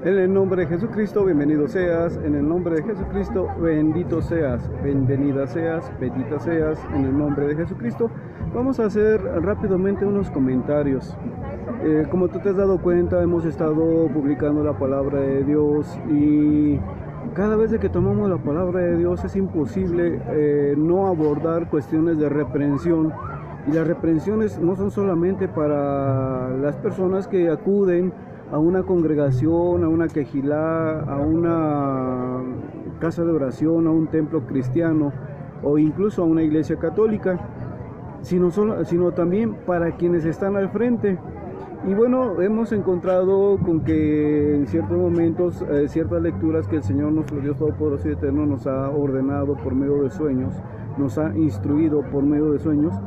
En el nombre de Jesucristo, bienvenido seas. En el nombre de Jesucristo, bendito seas. Bienvenida seas, bendita seas. En el nombre de Jesucristo. Vamos a hacer rápidamente unos comentarios. Como tú te has dado cuenta, hemos estado publicando la palabra de Dios y cada vez que tomamos la palabra de Dios es imposible no abordar cuestiones de reprensión. Y las reprensiones no son solamente para las personas que acuden a una congregación, a una quejilá, a una casa de oración, a un templo cristiano o incluso a una iglesia católica, sino también para quienes están al frente. Y bueno, hemos encontrado con que en ciertos momentos, ciertas lecturas que el Señor nuestro Dios Todopoderoso y Eterno nos ha ordenado por medio de sueños, nos ha instruido por medio de sueños,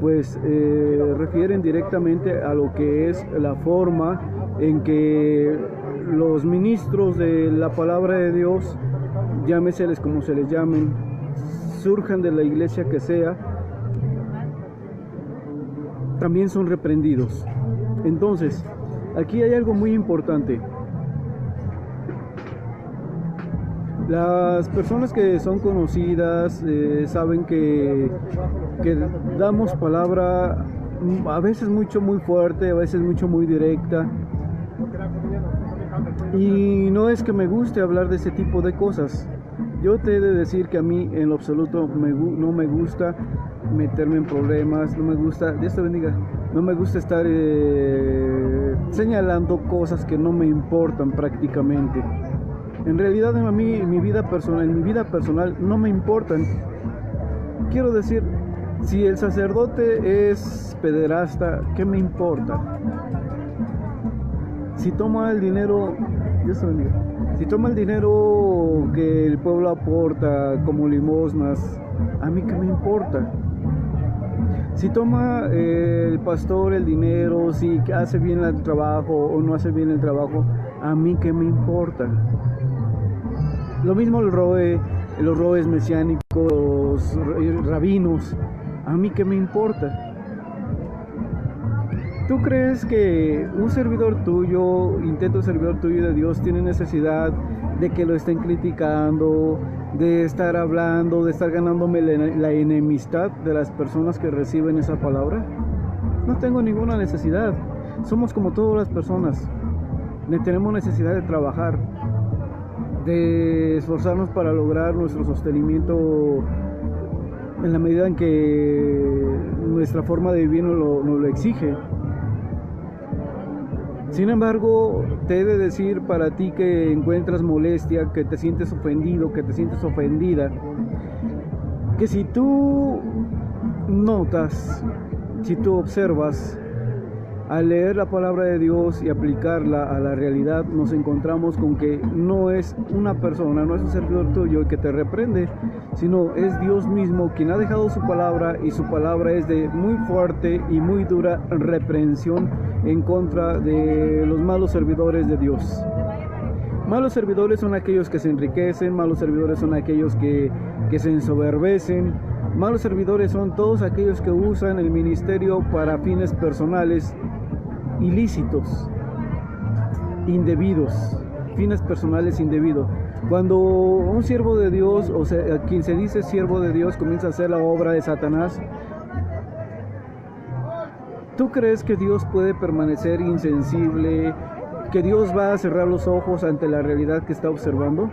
pues refieren directamente a lo que es la forma en que los ministros de la palabra de Dios, llámeseles como se les llamen, surjan de la iglesia que sea, también son reprendidos. Entonces, aquí hay algo muy importante. Las personas que son conocidas saben que damos palabra a veces mucho muy fuerte, a veces mucho muy directa. Y no es que me guste hablar de ese tipo de cosas. Yo te he de decir que a mí en lo absoluto no me gusta meterme en problemas, no me gusta, Dios te bendiga, no me gusta estar señalando cosas que no me importan prácticamente. En realidad a mí en mi vida personal no me importan. Quiero decir, si el sacerdote es pederasta, ¿qué me importa? Si toma el dinero, Dios te bendiga, si toma el dinero que el pueblo aporta como limosnas, ¿a mí qué me importa? Si toma el pastor el dinero, si hace bien el trabajo o no hace bien el trabajo, ¿a mí qué me importa? Lo mismo los roes mesiánicos, los rabinos, ¿a mí qué me importa? ¿Tú crees que un servidor tuyo, intento servidor tuyo de Dios, tiene necesidad de que lo estén criticando, de estar hablando, de estar ganándome la enemistad de las personas que reciben esa palabra? No tengo ninguna necesidad. Somos como todas las personas. Tenemos necesidad de trabajar, de esforzarnos para lograr nuestro sostenimiento en la medida en que nuestra forma de vivir nos lo exige. Sin embargo, te he de decir para ti que encuentras molestia, que te sientes ofendido, que te sientes ofendida, que si tú notas, si tú observas, al leer la palabra de Dios y aplicarla a la realidad, nos encontramos con que no es una persona, no es un servidor tuyo el que te reprende, sino es Dios mismo quien ha dejado su palabra, y su palabra es de muy fuerte y muy dura reprensión en contra de los malos servidores de Dios. Malos servidores son aquellos que se enriquecen, malos servidores son aquellos que se ensoberbecen, malos servidores son todos aquellos que usan el ministerio para fines personales ilícitos, indebidos, fines personales indebidos. Cuando un siervo de Dios, o sea, quien se dice siervo de Dios, comienza a hacer la obra de Satanás, ¿tú crees que Dios puede permanecer insensible? ¿Que Dios va a cerrar los ojos ante la realidad que está observando?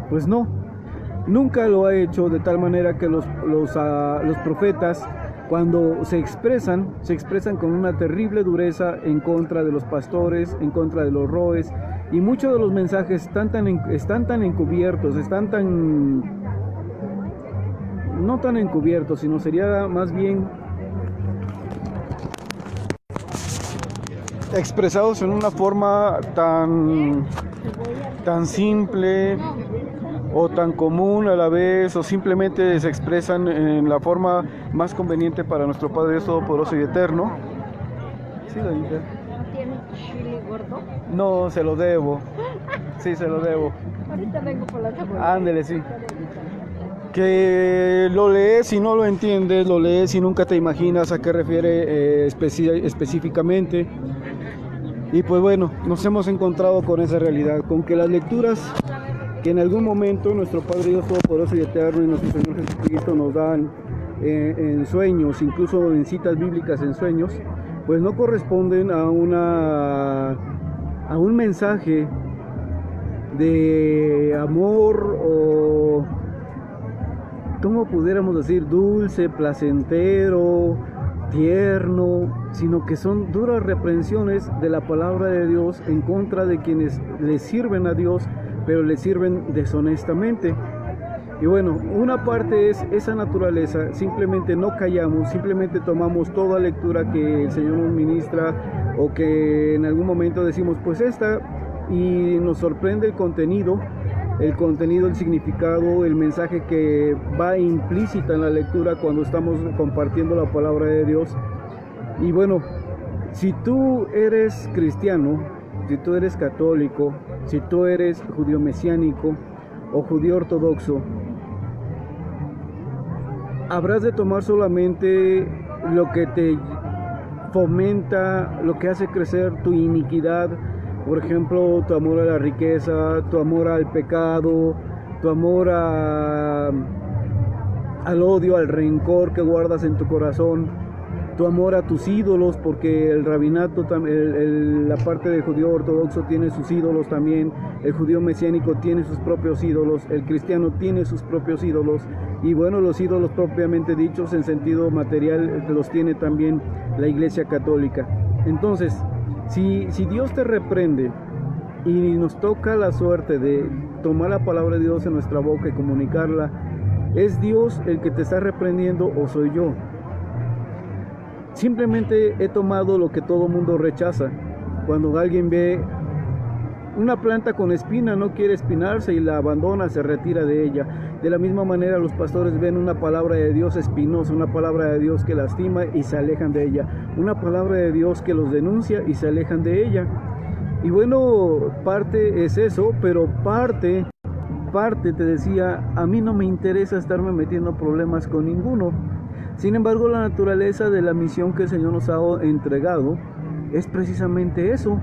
Pues no, nunca lo ha hecho, de tal manera que los profetas, cuando se expresan con una terrible dureza en contra de los pastores, en contra de los roes, y muchos de los mensajes están tan encubiertos, no tan encubiertos, sino sería más bien expresados en una forma tan simple o tan común a la vez, o simplemente se expresan en la forma más conveniente para nuestro Padre Dios Todopoderoso y Eterno. Sí, doñita. ¿No tiene chile gordo? No, se lo debo. Sí, se lo debo. Ahorita vengo por la cebolla. Ándele, sí. Que lo lees y no lo entiendes, lo lees y nunca te imaginas a qué refiere específicamente. Y pues bueno, nos hemos encontrado con esa realidad, con que las lecturas que en algún momento nuestro Padre Dios Todopoderoso y Eterno y nuestro Señor Jesucristo nos dan en sueños, incluso en citas bíblicas en sueños, pues no corresponden a un mensaje de amor o, ¿cómo pudiéramos decir? Dulce, placentero, tierno, sino que son duras reprensiones de la palabra de Dios en contra de quienes le sirven a Dios, pero le sirven deshonestamente. Y bueno, una parte es esa naturaleza, simplemente no callamos, simplemente tomamos toda lectura que el Señor nos ministra o que en algún momento decimos, pues esta, y nos sorprende el contenido, el significado, el mensaje que va implícita en la lectura cuando estamos compartiendo la palabra de Dios. Y bueno, si tú eres cristiano, si tú eres católico, si tú eres judío mesiánico o judío ortodoxo, habrás de tomar solamente lo que te fomenta, lo que hace crecer tu iniquidad. Por ejemplo, tu amor a la riqueza, tu amor al pecado, tu amor al odio, al rencor que guardas en tu corazón, tu amor a tus ídolos, porque el rabinato, la parte del judío ortodoxo tiene sus ídolos también, el judío mesiánico tiene sus propios ídolos, el cristiano tiene sus propios ídolos, y bueno, los ídolos propiamente dichos en sentido material los tiene también la Iglesia Católica. Entonces, si Dios te reprende y nos toca la suerte de tomar la palabra de Dios en nuestra boca y comunicarla, ¿es Dios el que te está reprendiendo o soy yo? Simplemente he tomado lo que todo mundo rechaza. Cuando alguien ve una planta con espina, no quiere espinarse y la abandona, se retira de ella. De la misma manera los pastores ven una palabra de Dios espinosa, una palabra de Dios que lastima y se alejan de ella. Una palabra de Dios que los denuncia y se alejan de ella. Y bueno, parte es eso, pero parte te decía, a mí no me interesa estarme metiendo problemas con ninguno. Sin embargo, la naturaleza de la misión que el Señor nos ha entregado es precisamente eso.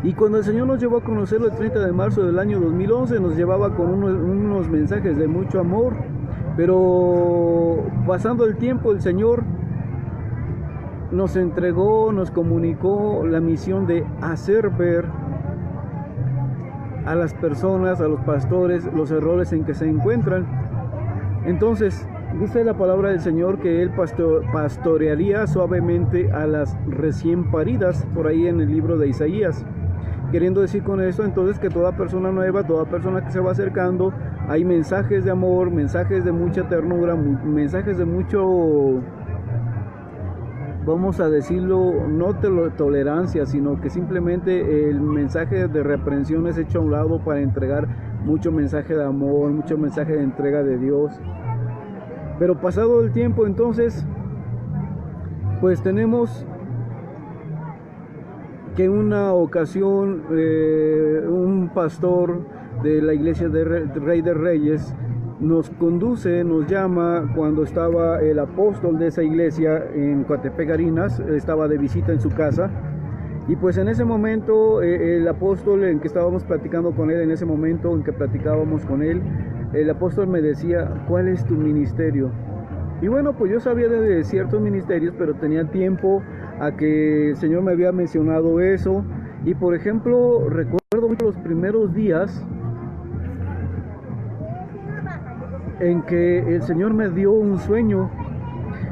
Y cuando el Señor nos llevó a conocerlo el 30 de marzo del año 2011, nos llevaba con unos mensajes de mucho amor, pero pasando el tiempo el Señor nos entregó, nos comunicó la misión de hacer ver a las personas, a los pastores, los errores en que se encuentran. Entonces, dice la palabra del Señor que Él pastorearía suavemente a las recién paridas, por ahí en el libro de Isaías. Queriendo decir con esto entonces que toda persona nueva, toda persona que se va acercando, hay mensajes de amor, mensajes de mucha ternura, mensajes de mucho, vamos a decirlo, no tolerancia, sino que simplemente el mensaje de reprensión es hecho a un lado para entregar mucho mensaje de amor, mucho mensaje de entrega de Dios. Pero pasado el tiempo entonces, pues tenemos que en una ocasión un pastor de la iglesia de Rey de Reyes nos conduce, nos llama cuando estaba el apóstol de esa iglesia en Coatepec Garinas, estaba de visita en su casa. Y pues en ese momento el apóstol en que estábamos platicando con él, en ese momento en que platicábamos con él, el apóstol me decía, ¿cuál es tu ministerio? Y bueno, pues yo sabía de ciertos ministerios, pero tenía tiempo a que el Señor me había mencionado eso. Y por ejemplo, recuerdo mucho los primeros días en que el Señor me dio un sueño.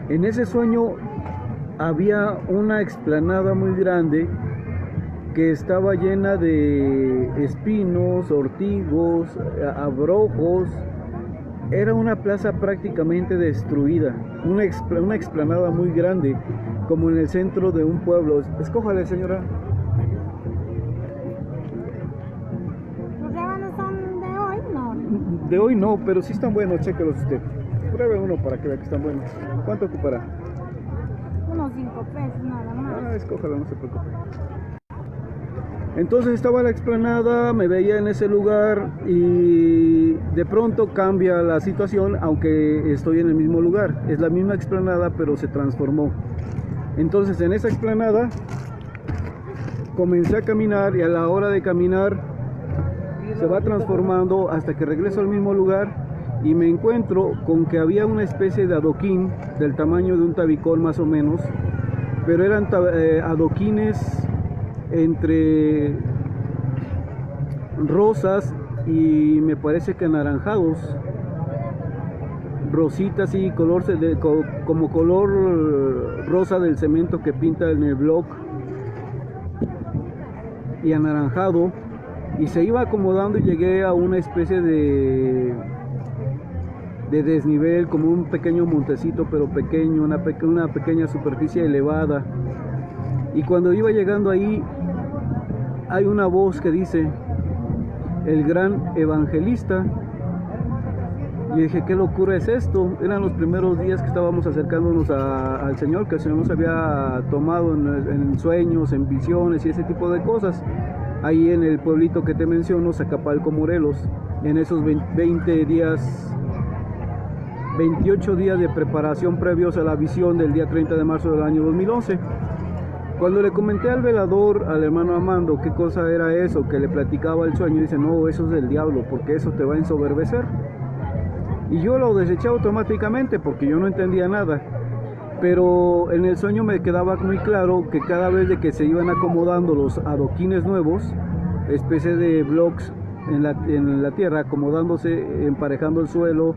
En ese sueño había una explanada muy grande que estaba llena de espinos, ortigos, abrojos. Era una plaza prácticamente destruida, una explanada muy grande, como en el centro de un pueblo. Escójale, señora. ¿Los rábanos son de hoy? No. De hoy no, pero sí están buenos, chéquelos usted. Pruebe uno para que vea que están buenos. ¿Cuánto ocupará? Unos 5 pesos nada más. Escójala, no se preocupe. Entonces estaba la explanada, me veía en ese lugar y de pronto cambia la situación, aunque estoy en el mismo lugar. Es la misma explanada, pero se transformó. Entonces en esa explanada comencé a caminar y a la hora de caminar se va transformando hasta que regreso al mismo lugar y me encuentro con que había una especie de adoquín del tamaño de un tabicón más o menos, pero eran adoquines entre rosas y me parece que anaranjados, rositas y color como color rosa del cemento que pinta en el blog y anaranjado, y se iba acomodando y llegué a una especie de desnivel, como un pequeño montecito pero pequeño, una pequeña superficie elevada, y cuando iba llegando ahí hay una voz que dice: el gran evangelista. Y dije, ¿qué locura es esto? Eran los primeros días que estábamos acercándonos al Señor, que el Señor nos había tomado en sueños, en visiones y ese tipo de cosas. Ahí en el pueblito que te menciono, Zacapalco, Morelos, en esos 28 días de preparación previos a la visión del día 30 de marzo del año 2011. Cuando le comenté al velador, al hermano Amando, qué cosa era eso, que le platicaba el sueño, dice: no, eso es del diablo, porque eso te va a ensoberbecer. Y yo lo deseché automáticamente porque yo no entendía nada. Pero en el sueño me quedaba muy claro que cada vez de que se iban acomodando los adoquines nuevos, especie de blocks en la tierra, acomodándose, emparejando el suelo,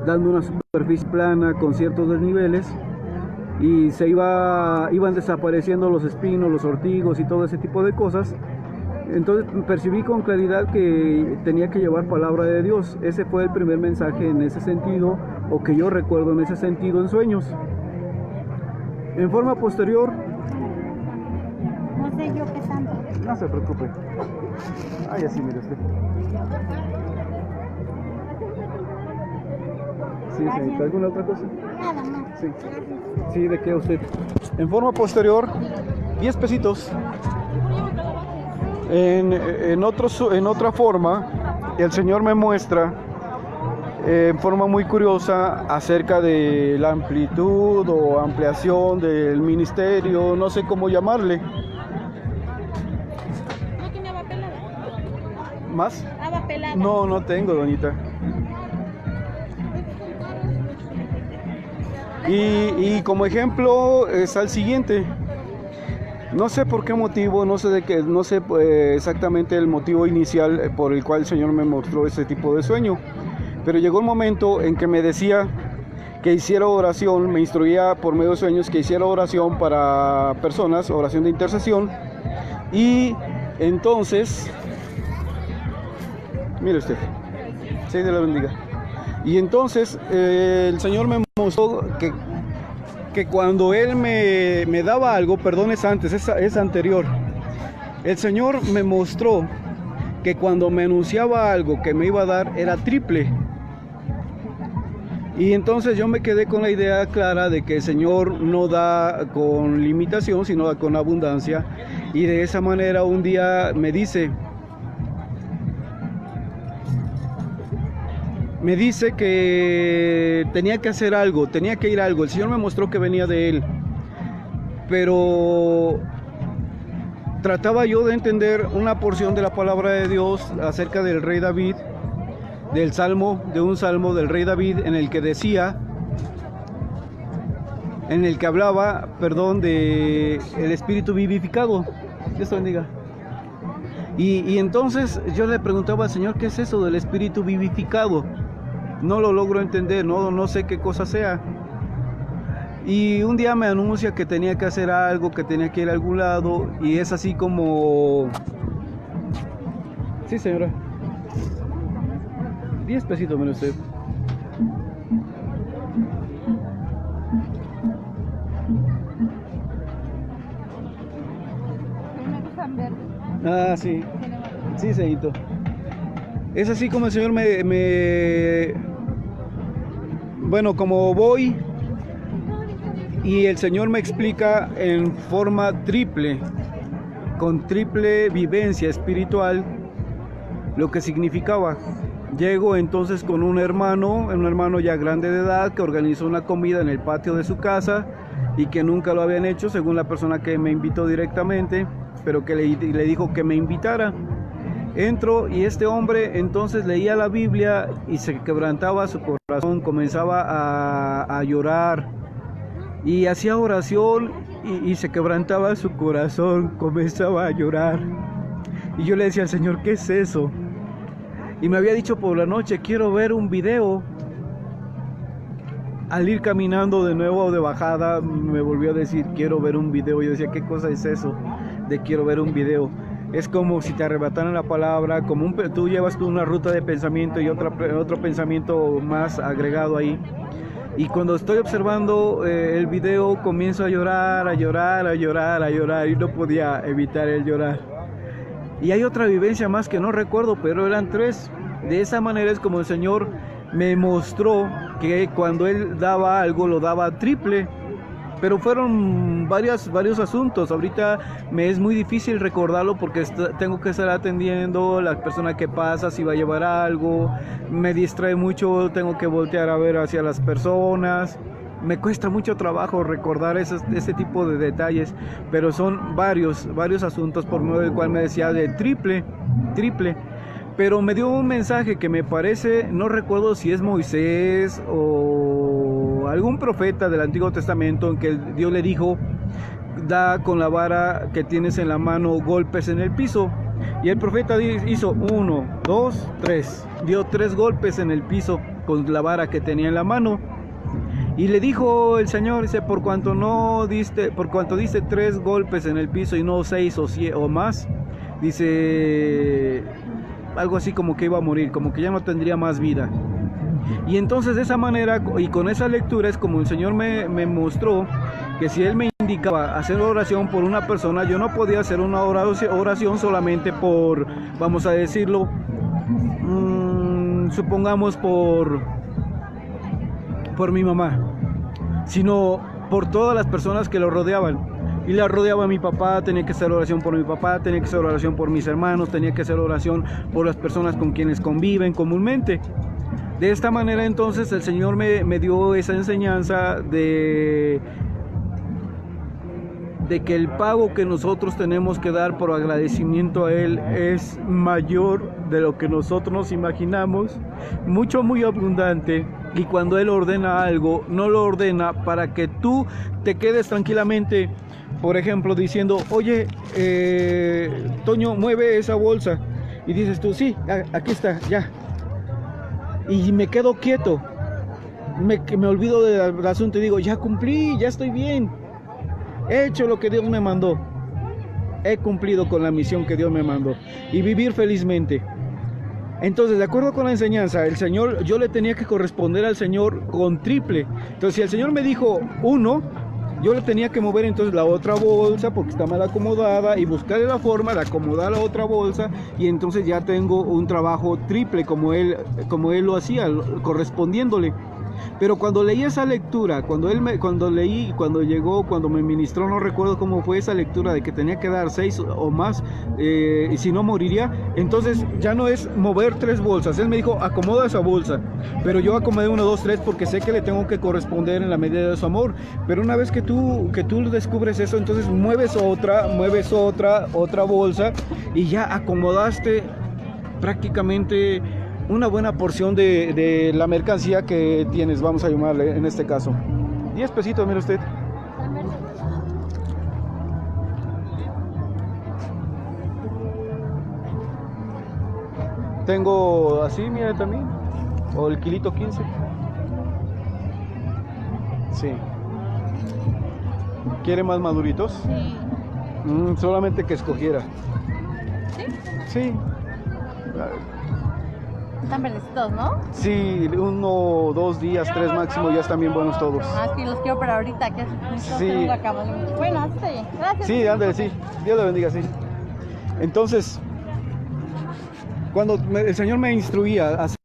dando una superficie plana con ciertos desniveles, y iban desapareciendo los espinos, los ortigos y todo ese tipo de cosas. Entonces percibí con claridad que tenía que llevar palabra de Dios. Ese fue el primer mensaje en ese sentido, o que yo recuerdo en ese sentido en sueños. En forma posterior, No sé yo qué tanto. no se preocupe. Ay, así, mire usted. Sí, señorita, ¿alguna otra cosa? Nada más. Sí. Gracias. Sí, ¿de qué usted? En forma posterior, 10 pesitos. En otra forma, el Señor me muestra en forma muy curiosa acerca de la amplitud o ampliación del ministerio, no sé cómo llamarle. ¿No tiene agua pelada? ¿Más? Agua pelada. No, no tengo, doñita. Y como ejemplo está el siguiente. No sé por qué motivo, no sé exactamente el motivo inicial por el cual el Señor me mostró ese tipo de sueño, pero llegó un momento en que me decía que hiciera oración, me instruía por medio de sueños que hiciera oración para personas, oración de intercesión, y entonces, mire usted, sí, Dios la bendiga, y entonces el Señor me mostró que cuando Él me daba algo, perdón, es antes, es anterior. El Señor me mostró que cuando me anunciaba algo que me iba a dar era triple. Y entonces yo me quedé con la idea clara de que el Señor no da con limitación, sino da con abundancia. Y de esa manera un día me dice que tenía que hacer algo, tenía que ir a algo. El Señor me mostró que venía de Él, pero trataba yo de entender una porción de la palabra de Dios acerca del rey David, de un salmo del rey David, en el que hablaba, de el espíritu vivificado. Dios te bendiga. Y entonces yo le preguntaba al Señor, ¿qué es eso del espíritu vivificado? No lo logro entender, no sé qué cosa sea. Y un día me anuncia que tenía que hacer algo, que tenía que ir a algún lado, y es así como... Sí, señora. 10 pesitos, mire usted. Me gustan verdes. Ah, sí. Sí, señorito. Es así como el Señor bueno, como voy y el Señor me explica en forma triple, con triple vivencia espiritual, lo que significaba. Llego entonces con un hermano ya grande de edad, que organizó una comida en el patio de su casa y que nunca lo habían hecho, según la persona que me invitó directamente. pero que le dijo que me invitara. Entro y este hombre entonces leía la Biblia y se quebrantaba su corazón, comenzaba a llorar y hacía oración y se quebrantaba su corazón, comenzaba a llorar. Y yo le decía al Señor, ¿qué es eso? Y me había dicho por la noche, quiero ver un video. Al ir caminando de nuevo de bajada, me volvió a decir, quiero ver un video. Yo decía, ¿qué cosa es eso de quiero ver un video? Es como si te arrebataran la palabra, como tú llevas una ruta de pensamiento y otro pensamiento más agregado ahí. Y cuando estoy observando el video, comienzo a llorar, a llorar, a llorar, a llorar, y no podía evitar el llorar. Y hay otra vivencia más que no recuerdo, pero eran 3. De esa manera es como el Señor me mostró que cuando Él daba algo, lo daba triple. Pero fueron varios asuntos. Ahorita me es muy difícil recordarlo porque tengo que estar atendiendo a la persona que pasa, si va a llevar algo. Me distrae mucho, tengo que voltear a ver hacia las personas. Me cuesta mucho trabajo recordar ese tipo de detalles, pero son varios asuntos por medio del cual me decía de triple. Pero me dio un mensaje que me parece, no recuerdo si es Moisés o algún profeta del Antiguo Testamento, en que Dios le dijo, da con la vara que tienes en la mano golpes en el piso. Y el profeta hizo 1, 2, 3. Dio 3 golpes en el piso con la vara que tenía en la mano. Y le dijo el Señor, dice, por cuanto diste 3 golpes en el piso y no 6 o más, dice algo así como que iba a morir, como que ya no tendría más vida. Y entonces de esa manera y con esa lectura es como el Señor me mostró que si Él me indicaba hacer oración por una persona, yo no podía hacer una oración solamente por, vamos a decirlo, supongamos por mi mamá, sino por todas las personas que lo rodeaban. Y la rodeaba mi papá, tenía que hacer oración por mi papá, tenía que hacer oración por mis hermanos, tenía que hacer oración por las personas con quienes conviven comúnmente. De esta manera entonces el Señor me dio esa enseñanza de que el pago que nosotros tenemos que dar por agradecimiento a Él es mayor de lo que nosotros nos imaginamos, mucho, muy abundante. Y cuando Él ordena algo, no lo ordena para que tú te quedes tranquilamente, por ejemplo, diciendo, oye, Toño, mueve esa bolsa. Y dices tú, sí, aquí está, ya. Y me quedo quieto, me olvido del asunto y digo, ya cumplí, ya estoy bien. He hecho lo que Dios me mandó. He cumplido con la misión que Dios me mandó. Y vivir felizmente. Entonces, de acuerdo con la enseñanza, el Señor, yo le tenía que corresponder al Señor con triple. Entonces, si el Señor me dijo 1, yo le tenía que mover entonces la otra bolsa porque está mal acomodada y buscarle la forma de acomodar la otra bolsa, y entonces ya tengo un trabajo triple como él lo hacía, correspondiéndole. Pero cuando leí esa lectura, cuando me ministró, no recuerdo cómo fue esa lectura de que tenía que dar 6 o más, y si no moriría, entonces ya no es mover 3 bolsas. Él me dijo, acomoda esa bolsa, pero yo acomodé 1, 2, 3 porque sé que le tengo que corresponder en la medida de su amor. Pero una vez que tú descubres eso, entonces mueves otra bolsa y ya acomodaste prácticamente una buena porción de la mercancía que tienes, vamos a llamarle en este caso. 10 pesitos, mire usted. Tengo así, mire también. O el kilito 15. Sí. ¿Quiere más maduritos? Sí. Solamente que escogiera. ¿Sí? Sí. Están verdecitos, ¿no? Sí, 1, 2 días, 3 máximo, ya están bien buenos todos. Ah, es que los quiero para ahorita, que Sí. Bueno, así está bien. Gracias. Sí, ándale, sí. Dios le bendiga, sí. Entonces, cuando el Señor me instruía a hacer,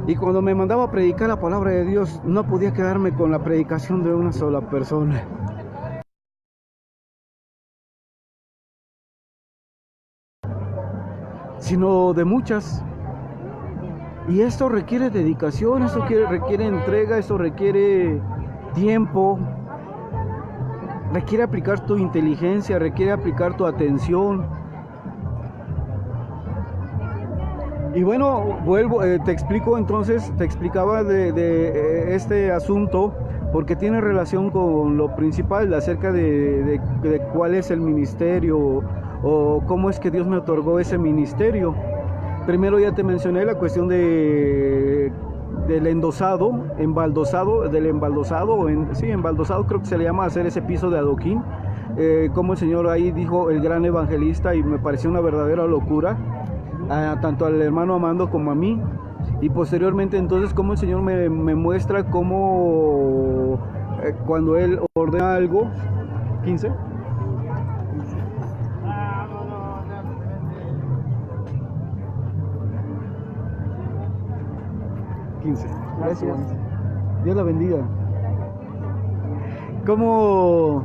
y cuando me mandaba a predicar la palabra de Dios, no podía quedarme con la predicación de una sola persona, sino de muchas. Y esto requiere dedicación, esto requiere entrega, esto requiere tiempo, requiere aplicar tu inteligencia, requiere aplicar tu atención. Y bueno, vuelvo, te explicaba de este asunto porque tiene relación con lo principal acerca de cuál es el ministerio o cómo es que Dios me otorgó ese ministerio. Primero ya te mencioné la cuestión del embaldosado, creo que se le llama hacer ese piso de adoquín, como el Señor ahí dijo, el gran evangelista, y me pareció una verdadera locura, tanto al hermano Amando como a mí. Y posteriormente entonces como el Señor me muestra cómo cuando Él ordena algo, 15. Gracias. Dios la bendiga. ¿Cómo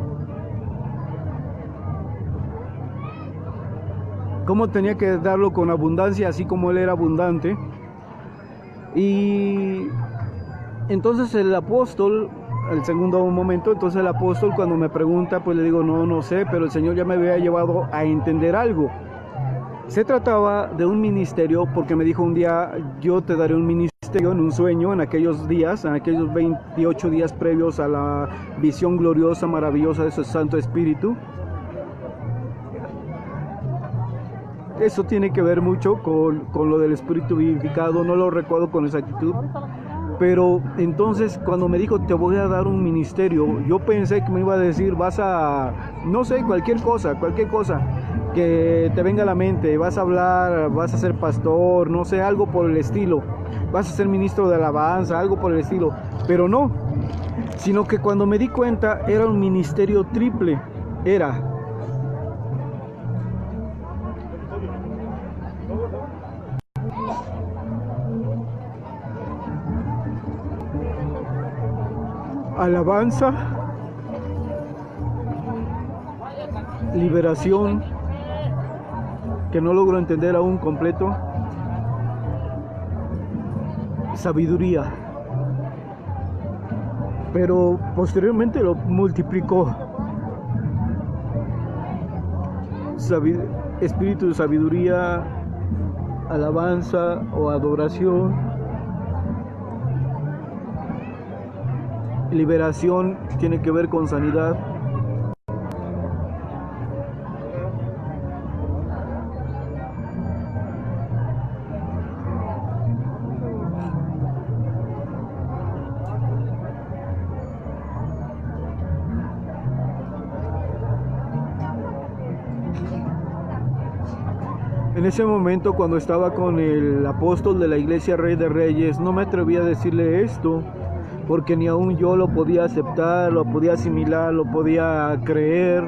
tenía que darlo con abundancia, así como Él era abundante? Y entonces el apóstol, el segundo momento, entonces el apóstol cuando me pregunta, pues le digo, no sé, pero el Señor ya me había llevado a entender algo. Se trataba de un ministerio, porque me dijo un día, yo te daré un ministerio en un sueño, en aquellos días, en aquellos 28 días previos a la visión gloriosa, maravillosa de su Santo Espíritu. Eso tiene que ver mucho con lo del Espíritu vivificado, no lo recuerdo con exactitud. Pero entonces cuando me dijo, te voy a dar un ministerio, yo pensé que me iba a decir, vas a, no sé, cualquier cosa que te venga a la mente, vas a hablar, vas a ser pastor, no sé, algo por el estilo, vas a ser ministro de alabanza, algo por el estilo, pero no, sino que cuando me di cuenta era un ministerio triple, era alabanza, liberación, que no logro entender aún completo, sabiduría, pero posteriormente lo multiplicó. Espíritu de sabiduría, alabanza o adoración, liberación, tiene que ver con sanidad. En ese momento, cuando estaba con el apóstol de la iglesia Rey de Reyes, no me atreví a decirle esto, porque ni aún yo lo podía aceptar, lo podía asimilar, lo podía creer.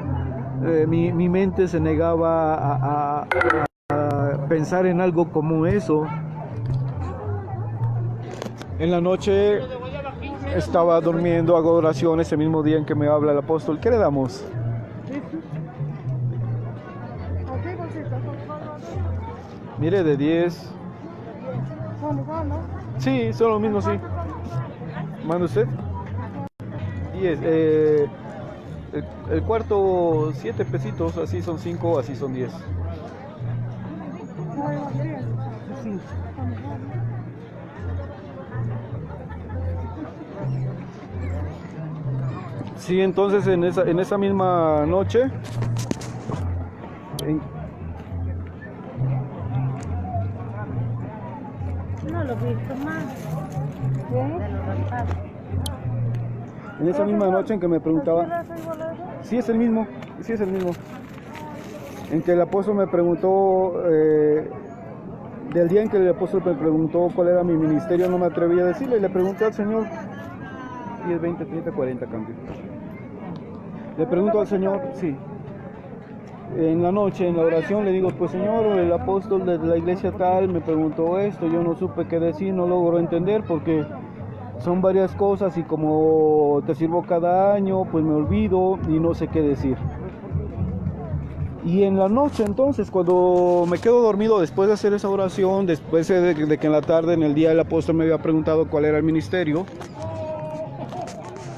Mi mente se negaba a pensar en algo como eso. En la noche estaba durmiendo, hago oración ese mismo día en que me habla el apóstol. ¿Qué le damos? Mire, de 10. Sí, son lo mismo, sí. ¿Manda usted? 10. El cuarto, 7 pesitos, así son 5, así son 10. Sí. Sí, entonces en esa misma noche No lo he visto más. en esa misma noche en que me preguntaba, sí es el mismo, en que el apóstol me preguntó, del día en que el apóstol me preguntó cuál era mi ministerio, no me atreví a decirle, y le pregunté al Señor, 10, 20, 30, 40 cambio. Le pregunto al Señor, sí. En la noche, en la oración, le digo, pues Señor, el apóstol de la iglesia tal me preguntó esto, yo no supe qué decir, no logro entender porque son varias cosas y como te sirvo cada año, pues me olvido y no sé qué decir. Y en la noche entonces, cuando me quedo dormido después de hacer esa oración, después de que en la tarde, en el día, el apóstol me había preguntado cuál era el ministerio,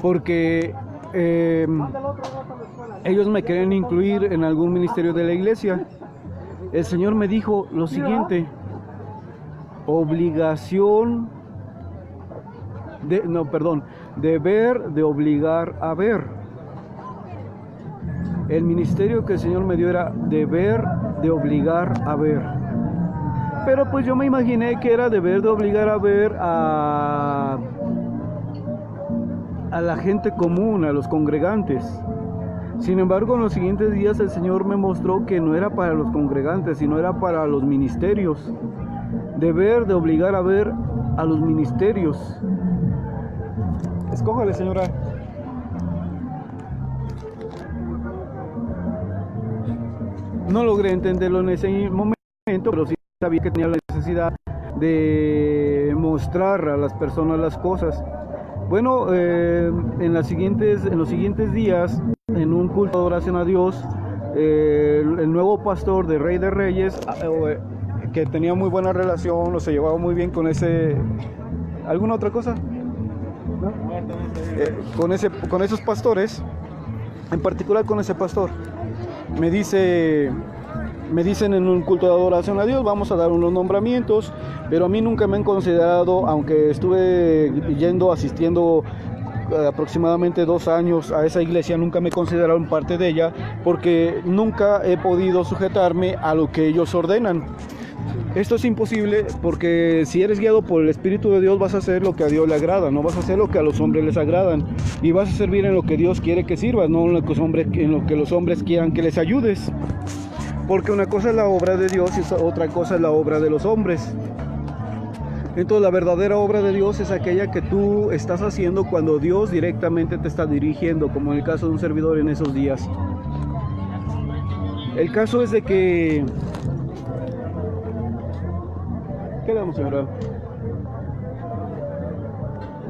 porque ellos me querían incluir en algún ministerio de la iglesia. El Señor me dijo lo siguiente: deber de obligar a ver. El ministerio que el Señor me dio era deber de obligar a ver. Pero pues yo me imaginé que era deber de obligar a ver a la gente común, a los congregantes. Sin embargo, en los siguientes días el Señor me mostró que no era para los congregantes, sino era para los ministerios. Deber de obligar a ver a los ministerios. Escójale, señora. No logré entenderlo en ese momento, pero sí sabía que tenía la necesidad de mostrar a las personas las cosas. Bueno, en los siguientes días, en un culto de adoración a Dios, el nuevo pastor de Rey de Reyes, que tenía muy buena relación, o se llevaba muy bien con ese... ¿Alguna otra cosa? ¿No? Con esos pastores, en particular con ese pastor, me dicen en un culto de adoración a Dios, vamos a dar unos nombramientos, pero a mí nunca me han considerado, aunque estuve asistiendo aproximadamente 2 años a esa iglesia, nunca me consideraron parte de ella, porque nunca he podido sujetarme a lo que ellos ordenan. Esto es imposible, porque si eres guiado por el Espíritu de Dios vas a hacer lo que a Dios le agrada, no vas a hacer lo que a los hombres les agradan, y vas a servir en lo que Dios quiere que sirvas, no en lo que los hombres quieran que les ayudes. Porque una cosa es la obra de Dios y otra cosa es la obra de los hombres. Entonces la verdadera obra de Dios es aquella que tú estás haciendo cuando Dios directamente te está dirigiendo, como en el caso de un servidor en esos días. El caso es de que... ¿Qué le damos, señora?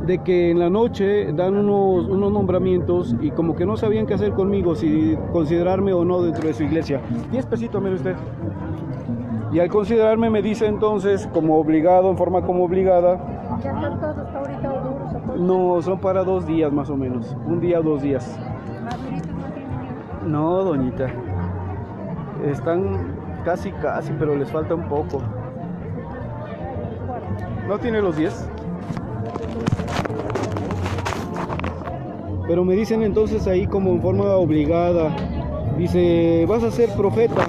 De que en la noche dan unos nombramientos y como que no sabían qué hacer conmigo, si considerarme o no dentro de su iglesia. 10 pesitos, mire usted. Y al considerarme me dice entonces, como obligado, en forma como obligada. ¿Ya están todos hasta ahorita o duros o cortos? No, son para 2 días más o menos. 1 día o 2 días. ¿Maduritos no tienen? No, doñita. Están casi, pero les falta un poco. ¿No tiene los 10? Pero me dicen entonces ahí como en forma obligada, dice, vas a ser profeta.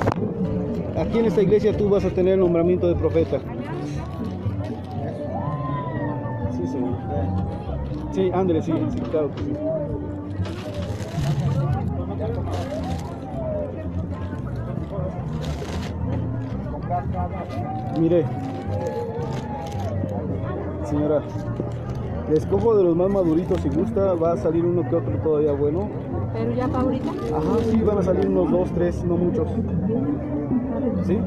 Aquí en esta iglesia tú vas a tener el nombramiento de profeta. Sí, señor. Sí, ándale, sí, claro que sí. Mire, señora, le escojo de los más maduritos, si gusta, va a salir uno que otro todavía bueno. ¿Pero ya para ahorita? Ajá, sí, van a salir unos 2, 3, no muchos. ¿Sí?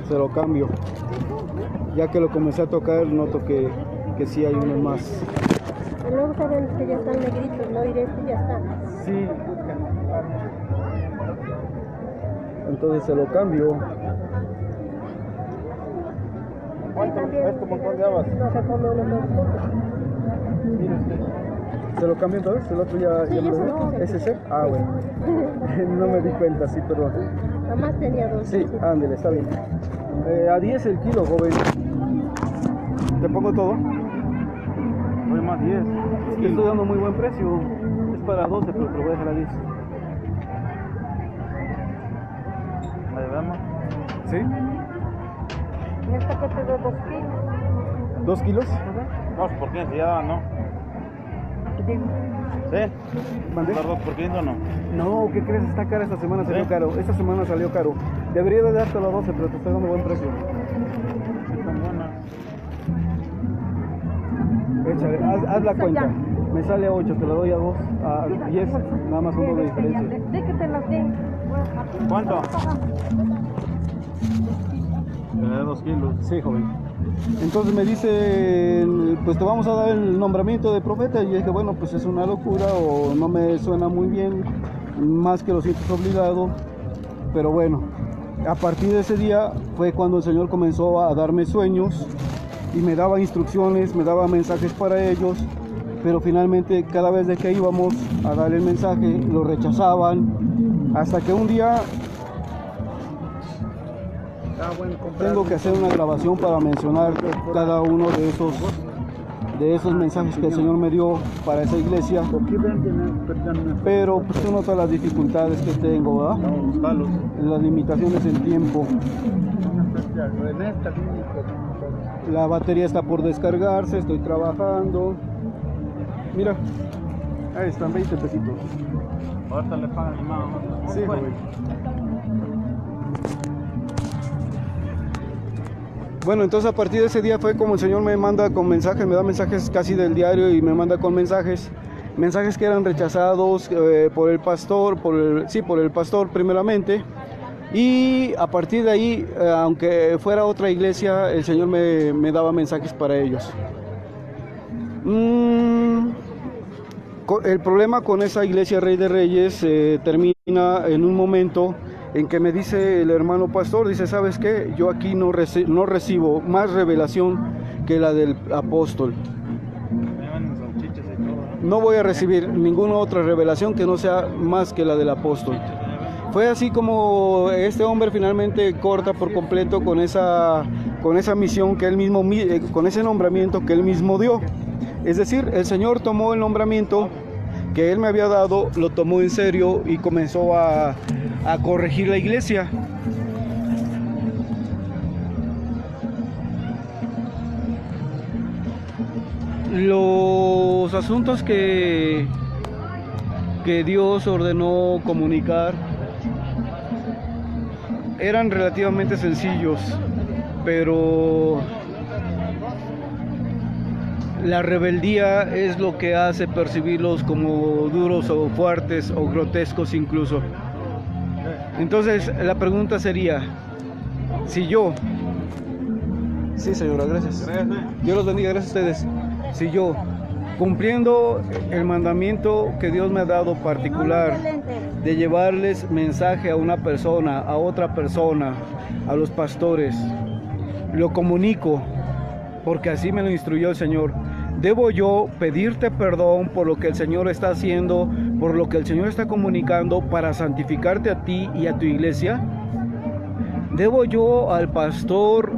Se lo cambio. Ya que lo comencé a tocar, noto que sí hay unos más. Luego saben que ya están negritos, ¿no? Y de este ya está. Sí. Entonces se lo cambio. Este montón de habas. No se come unos 2 puntos. Mire usted. ¿Se lo cambio entonces? ¿El otro ya Sí, me lo no. dio? ¿Es ese? Ah, bueno. No me di cuenta, sí, perdón. Nomás tenía 2. Sí, ándele, está bien. A 10 el kilo, joven. ¿Te pongo todo? Voy más 10. Te estoy dando muy buen precio. Es para 12, pero te lo voy a dejar a 10. Ahí vemos. ¿Sí? Esta que te doy 2 kilos. 2 kilos. No, por 15 ya, ¿no? ¿Sí? ¿Mandé? ¿Dar 2 por 15 o no? No, ¿qué crees? Está cara esta semana, salió ¿Sí? caro. Esta semana salió caro. Debería de dártelo a 12, pero te estoy dando buen precio. Están buenas. Échale, haz la cuenta. Me sale a 8, te la doy a 2, a 10, nada más 1 de diferencia. De que te las den. ¿Cuánto? Le da 2 kilos. Sí, joven. Entonces me dicen, pues te vamos a dar el nombramiento de profeta. Y yo dije, bueno, pues es una locura o no me suena muy bien, más que lo siento obligado. Pero bueno, a partir de ese día fue cuando el Señor comenzó a darme sueños y me daba instrucciones, me daba mensajes para ellos. pero finalmente cada vez de que íbamos a dar el mensaje lo rechazaban, hasta que un día tengo que hacer una grabación para mencionar cada uno de esos mensajes que el Señor me dio para esa iglesia, pero pues tú notas las dificultades que tengo, ¿verdad? Las limitaciones en tiempo. La batería está por descargarse, estoy trabajando. Mira, ahí están 20 pesitos. Ahorita le pagan más. Sí, joven. Bueno, entonces a partir de ese día fue como el Señor me manda con mensajes, me da mensajes casi del diario y me manda con mensajes que eran rechazados por el pastor, por el pastor primeramente. Y a partir de ahí, aunque fuera otra iglesia, el Señor me daba mensajes para ellos. El problema con esa iglesia Rey de Reyes termina en un momento en que me dice el hermano pastor, dice, ¿sabes qué? Yo aquí no recibo más revelación que la del apóstol. No voy a recibir ninguna otra revelación que no sea más que la del apóstol. Fue así como este hombre finalmente corta por completo con esa misión que él mismo, con ese nombramiento que él mismo dio. Es decir, el Señor tomó el nombramiento que él me había dado, lo tomó en serio y comenzó a corregir la iglesia. Los asuntos que Dios ordenó comunicar eran relativamente sencillos, pero la rebeldía es lo que hace percibirlos como duros o fuertes o grotescos incluso. Entonces la pregunta sería, si yo... Sí, señora, gracias. Dios los bendiga, gracias a ustedes. Si yo, cumpliendo el mandamiento que Dios me ha dado particular de llevarles mensaje a una persona, a otra persona, a los pastores, lo comunico, porque así me lo instruyó el Señor. ¿Debo yo pedirte perdón por lo que el Señor está haciendo, por lo que el Señor está comunicando para santificarte a ti y a tu iglesia? ¿Debo yo al pastor,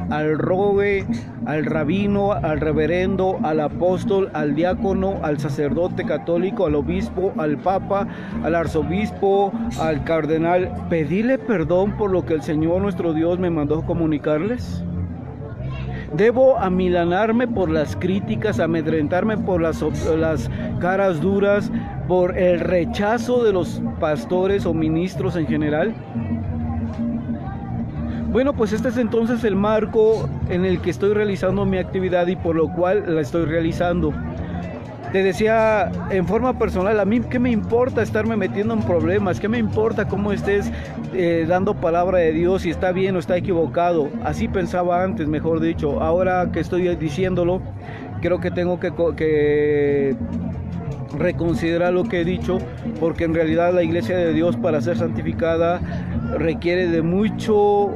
al robe, al rabino, al reverendo, al apóstol, al diácono, al sacerdote católico, al obispo, al papa, al arzobispo, al cardenal, pedirle perdón por lo que el Señor nuestro Dios me mandó comunicarles? ¿Debo amilanarme por las críticas, amedrentarme por las caras duras, por el rechazo de los pastores o ministros en general? Bueno, pues este es entonces el marco en el que estoy realizando mi actividad y por lo cual la estoy realizando. Te decía, en forma personal, a mí qué me importa estarme metiendo en problemas, qué me importa cómo estés dando palabra de Dios, si está bien o está equivocado. Así pensaba antes, mejor dicho. Ahora que estoy diciéndolo, creo que tengo que reconsiderar lo que he dicho, porque en realidad la iglesia de Dios, para ser santificada, requiere de mucho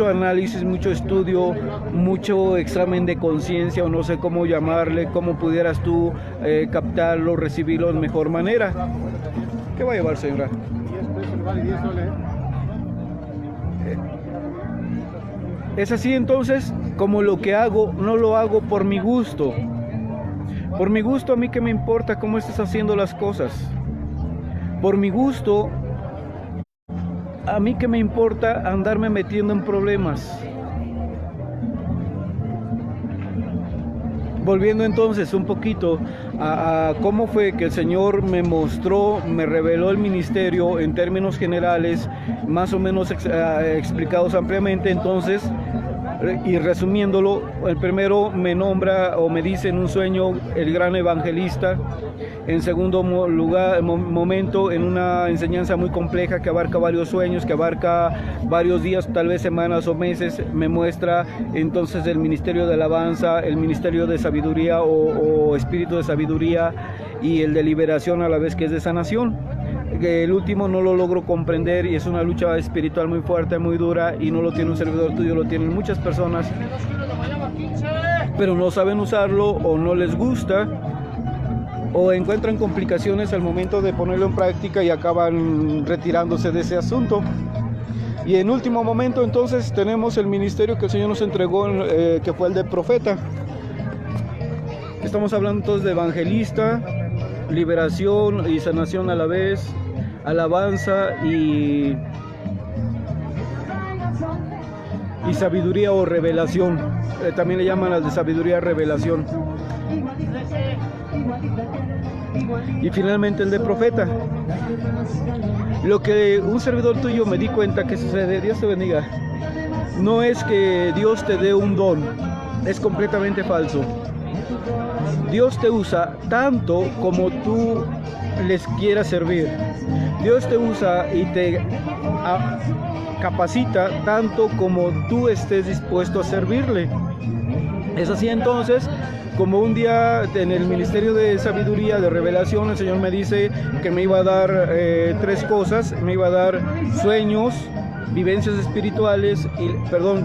análisis, mucho estudio, mucho examen de conciencia, o no sé cómo llamarle, cómo pudieras tú captarlo, recibirlo de mejor manera. ¿Qué va a llevar, señora? 10 pesos, vale 10 soles. Es así entonces, como lo que hago, no lo hago por mi gusto. Por mi gusto, a mí qué me importa cómo estás haciendo las cosas. Por mi gusto, a mí qué me importa andarme metiendo en problemas. Volviendo entonces un poquito a cómo fue que el Señor me mostró, me reveló el ministerio en términos generales, más o menos explicados ampliamente. Entonces, y resumiéndolo, el primero me nombra o me dice en un sueño el gran evangelista. En segundo lugar, momento, en una enseñanza muy compleja que abarca varios sueños, que abarca varios días, tal vez semanas o meses, me muestra entonces el ministerio de alabanza, el ministerio de sabiduría o espíritu de sabiduría, y el de liberación a la vez, que es de sanación. El último no lo logro comprender y es una lucha espiritual muy fuerte, muy dura, y no lo tiene un servidor tuyo, lo tienen muchas personas. pero no saben usarlo o no les gusta o encuentran complicaciones al momento de ponerlo en práctica y acaban retirándose de ese asunto. Y en último momento entonces tenemos el ministerio que el Señor nos entregó, que fue el de profeta. Estamos hablando entonces de evangelista, liberación y sanación a la vez, alabanza y sabiduría o revelación. También le llaman al de sabiduría revelación. Y finalmente el de profeta. Lo que un servidor tuyo me di cuenta que sucede, Dios te bendiga, no es que Dios te dé un don, es completamente falso. Dios te usa tanto como tú les quieras servir. Dios te usa y te capacita tanto como tú estés dispuesto a servirle. Es así entonces como un día en el ministerio de sabiduría, de revelación, el Señor me dice que me iba a dar 3 cosas. Me iba a dar sueños, vivencias espirituales,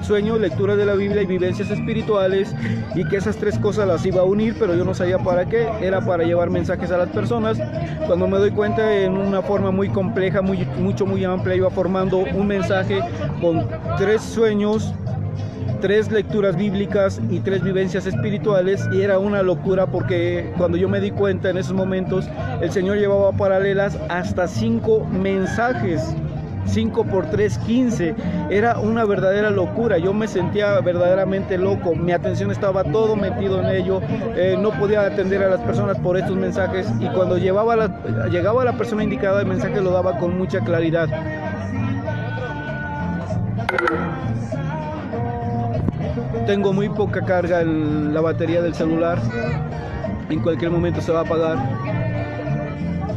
sueños, lectura de la Biblia y vivencias espirituales, y que esas 3 cosas las iba a unir, pero yo no sabía para qué. Era para llevar mensajes a las personas. Cuando me doy cuenta, en una forma muy compleja, muy amplia, iba formando un mensaje con 3 sueños, 3 lecturas bíblicas y 3 vivencias espirituales, y era una locura porque cuando yo me di cuenta en esos momentos, el Señor llevaba paralelas hasta 5 mensajes. 5 por 3, 15. Era una verdadera locura. Yo me sentía verdaderamente loco. Mi atención estaba todo metido en ello. No podía atender a las personas por estos mensajes, y cuando llegaba a la persona indicada, el mensaje lo daba con mucha claridad. Tengo muy poca carga en la batería del celular. En cualquier momento se va a apagar.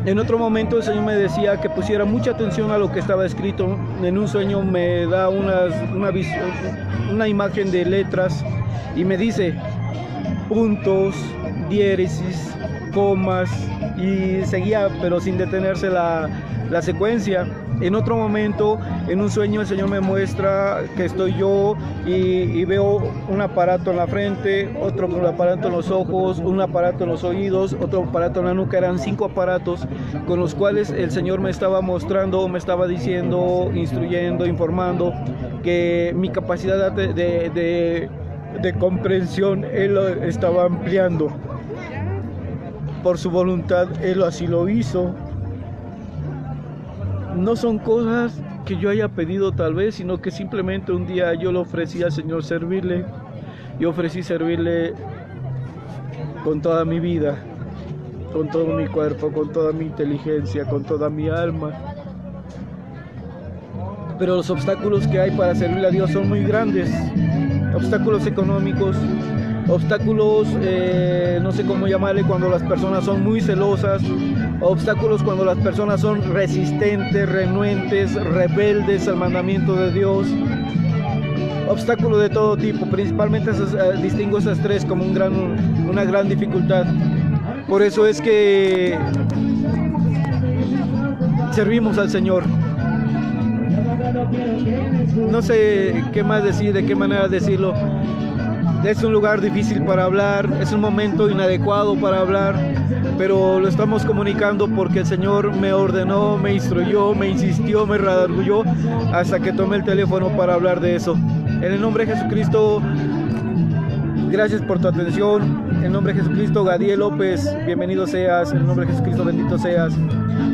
En otro momento el Señor me decía que pusiera mucha atención a lo que estaba escrito. En un sueño me da una imagen de letras y me dice puntos, diéresis, comas, y seguía pero sin detenerse la secuencia. En otro momento, en un sueño, el Señor me muestra que estoy yo y veo un aparato en la frente, otro aparato en los ojos, un aparato en los oídos, otro aparato en la nuca. Eran 5 aparatos con los cuales el Señor me estaba mostrando, me estaba diciendo, instruyendo, informando que mi capacidad de comprensión Él lo estaba ampliando. Por su voluntad, Él así lo hizo. No son cosas que yo haya pedido tal vez, sino que simplemente un día yo le ofrecí al Señor servirle. Yo ofrecí servirle con toda mi vida, con todo mi cuerpo, con toda mi inteligencia, con toda mi alma. Pero los obstáculos que hay para servirle a Dios son muy grandes. Obstáculos económicos, obstáculos, no sé cómo llamarle, cuando las personas son muy celosas, obstáculos cuando las personas son resistentes, renuentes, rebeldes al mandamiento de Dios, obstáculos de todo tipo. Principalmente distingo esas 3 como una gran dificultad. Por eso es que servimos al Señor. No sé qué más decir, de qué manera decirlo. Es un lugar difícil para hablar, es un momento inadecuado para hablar, pero lo estamos comunicando porque el Señor me ordenó, me instruyó, me insistió, me redarguyó hasta que tomé el teléfono para hablar de eso. En el nombre de Jesucristo, gracias por tu atención. En el nombre de Jesucristo, Gadiel López, bienvenido seas. En el nombre de Jesucristo, bendito seas.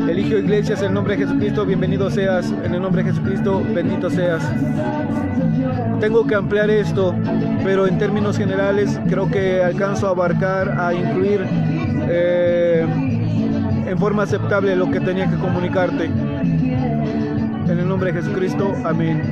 Eligio Iglesias, en el nombre de Jesucristo, bienvenido seas. En el nombre de Jesucristo, bendito seas. Tengo que ampliar esto, pero en términos generales creo que alcanzo a abarcar, a incluir en forma aceptable lo que tenía que comunicarte. En el nombre de Jesucristo, amén.